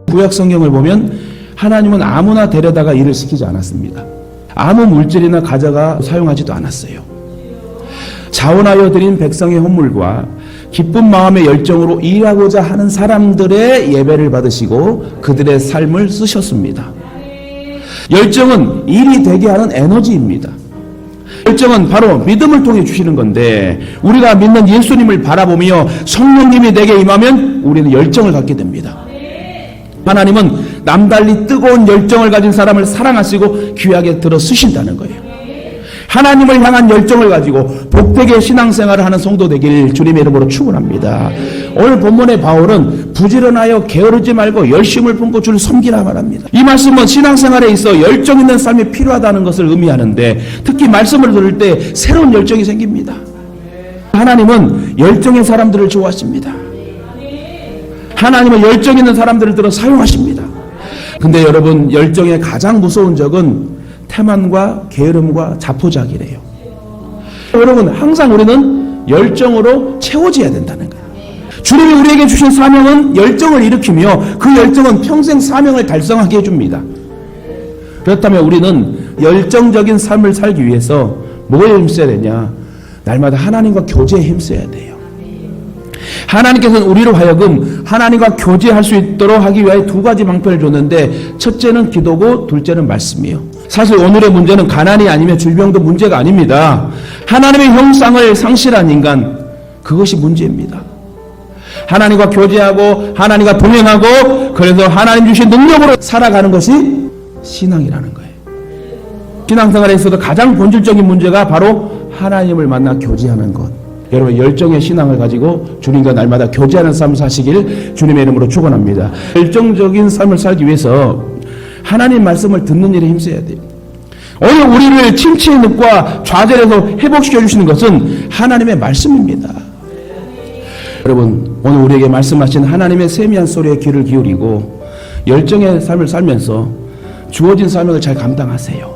구약 성경을 보면 하나님은 아무나 데려다가 일을 시키지 않았습니다. 아무 물질이나 가져가 사용하지도 않았어요. 자원하여 드린 백성의 헌물과 기쁜 마음의 열정으로 일하고자 하는 사람들의 예배를 받으시고 그들의 삶을 쓰셨습니다. 열정은 일이 되게 하는 에너지입니다. 열정은 바로 믿음을 통해 주시는 건데, 우리가 믿는 예수님을 바라보며 성령님이 내게 임하면 우리는 열정을 갖게 됩니다. 하나님은 남달리 뜨거운 열정을 가진 사람을 사랑하시고 귀하게 들어 쓰신다는 거예요. 하나님을 향한 열정을 가지고 복되게 신앙생활을 하는 성도 되길 주님의 이름으로 축원합니다. 오늘 본문의 바울은 부지런하여 게으르지 말고 열심을 품고 주를 섬기라 말합니다. 이 말씀은 신앙생활에 있어 열정 있는 삶이 필요하다는 것을 의미하는데, 특히 말씀을 들을 때 새로운 열정이 생깁니다. 하나님은 열정의 사람들을 좋아하십니다. 하나님은 열정 있는 사람들을 들어 사용하십니다. 근데 여러분, 열정의 가장 무서운 적은 태만과 게으름과 자포자기래요. 여러분, 항상 우리는 열정으로 채워져야 된다는 거예요. 주님이 우리에게 주신 사명은 열정을 일으키며 그 열정은 평생 사명을 달성하게 해줍니다. 그렇다면 우리는 열정적인 삶을 살기 위해서 뭐에 힘써야 되냐? 날마다 하나님과 교제에 힘써야 돼요. 하나님께서는 우리로 하여금 하나님과 교제할 수 있도록 하기 위해 두 가지 방편을 줬는데, 첫째는 기도고 둘째는 말씀이에요. 사실 오늘의 문제는 가난이 아니면 질병도 문제가 아닙니다. 하나님의 형상을 상실한 인간, 그것이 문제입니다. 하나님과 교제하고 하나님과 동행하고 그래서 하나님 주신 능력으로 살아가는 것이 신앙이라는 거예요. 신앙생활에 있어서 가장 본질적인 문제가 바로 하나님을 만나 교제하는 것. 여러분, 열정의 신앙을 가지고 주님과 날마다 교제하는 삶을 사시길 주님의 이름으로 축원합니다. 열정적인 삶을 살기 위해서 하나님 말씀을 듣는 일에 힘써야 돼요. 오늘 우리를 침체의 늪과 좌절에서 회복시켜 주시는 것은 하나님의 말씀입니다. 여러분, 오늘 우리에게 말씀하신 하나님의 세미한 소리에 귀를 기울이고 열정의 삶을 살면서 주어진 사명을 잘 감당하세요.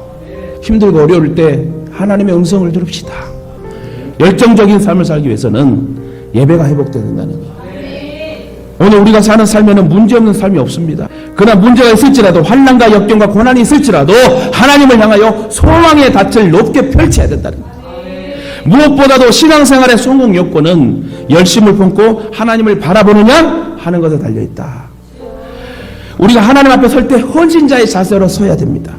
힘들고 어려울 때 하나님의 음성을 들읍시다. 열정적인 삶을 살기 위해서는 예배가 회복돼야 된다는 거예요. 오늘 우리가 사는 삶에는 문제없는 삶이 없습니다. 그러나 문제가 있을지라도, 환난과 역경과 고난이 있을지라도 하나님을 향하여 소망의 닻을 높게 펼쳐야 된다는 거예요. 무엇보다도 신앙생활의 성공 요건은 열심을 품고 하나님을 바라보느냐 하는 것에 달려있다. 우리가 하나님 앞에 설 때 헌신자의 자세로 서야 됩니다.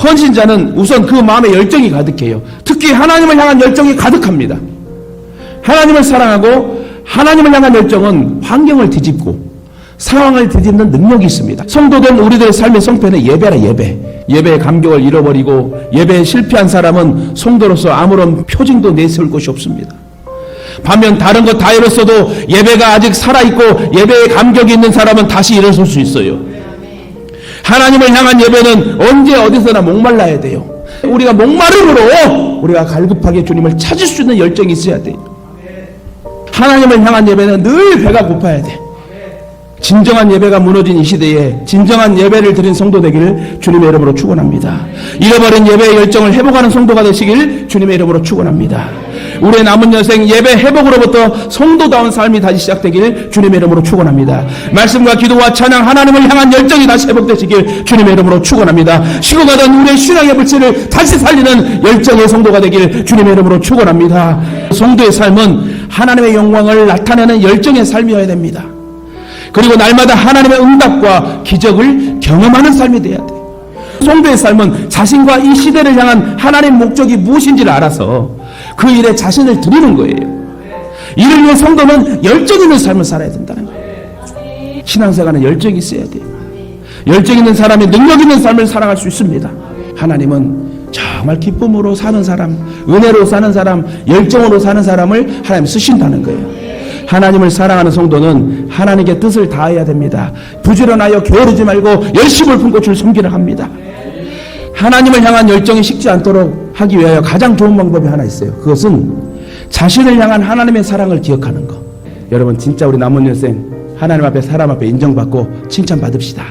헌신자는 우선 그 마음에 열정이 가득해요. 특히 하나님을 향한 열정이 가득합니다. 하나님을 사랑하고 하나님을 향한 열정은 환경을 뒤집고 상황을 뒤집는 능력이 있습니다. 성도된 우리들의 삶의 성패는 예배라, 예배. 예배의 감격을 잃어버리고 예배에 실패한 사람은 성도로서 아무런 표징도 내세울 것이 없습니다. 반면 다른 것 다 잃었어도 예배가 아직 살아있고 예배의 감격이 있는 사람은 다시 일어설 수 있어요. 하나님을 향한 예배는 언제 어디서나 목말라야 돼요. 우리가 목마름으로 우리가 갈급하게 주님을 찾을 수 있는 열정이 있어야 돼요. 하나님을 향한 예배는 늘 배가 고파야 돼. 진정한 예배가 무너진 이 시대에 진정한 예배를 드린 성도 되기를 주님의 이름으로 축원합니다. 잃어버린 예배의 열정을 회복하는 성도가 되시길 주님의 이름으로 축원합니다. 우리의 남은 여생 예배 회복으로부터 성도다운 삶이 다시 시작되길 주님의 이름으로 축원합니다. 말씀과 기도와 찬양, 하나님을 향한 열정이 다시 회복되시길 주님의 이름으로 축원합니다. 식어가던 우리의 신앙의 불씨를 다시 살리는 열정의 성도가 되길 주님의 이름으로 축원합니다. 성도의 삶은 하나님의 영광을 나타내는 열정의 삶이어야 됩니다. 그리고 날마다 하나님의 응답과 기적을 경험하는 삶이 되어야 돼요. 성도의 삶은 자신과 이 시대를 향한 하나님의 목적이 무엇인지를 알아서 그 일에 자신을 드리는 거예요. 이를 위해 성도는 열정 있는 삶을 살아야 된다는 거예요. 신앙생활은 열정이 있어야 돼요. 열정 있는 사람이 능력 있는 삶을 살아갈 수 있습니다. 하나님은 정말 기쁨으로 사는 사람, 은혜로 사는 사람, 열정으로 사는 사람을 하나님 쓰신다는 거예요. 하나님을 사랑하는 성도는 하나님께 뜻을 다해야 됩니다. 부지런하여 게으르지 말고 열심을 품고 주를 섬기려 합니다. 하나님을 향한 열정이 식지 않도록 하기 위하여 가장 좋은 방법이 하나 있어요. 그것은 자신을 향한 하나님의 사랑을 기억하는 것. 여러분, 진짜 우리 남은 여생 하나님 앞에 사람 앞에 인정받고 칭찬받읍시다.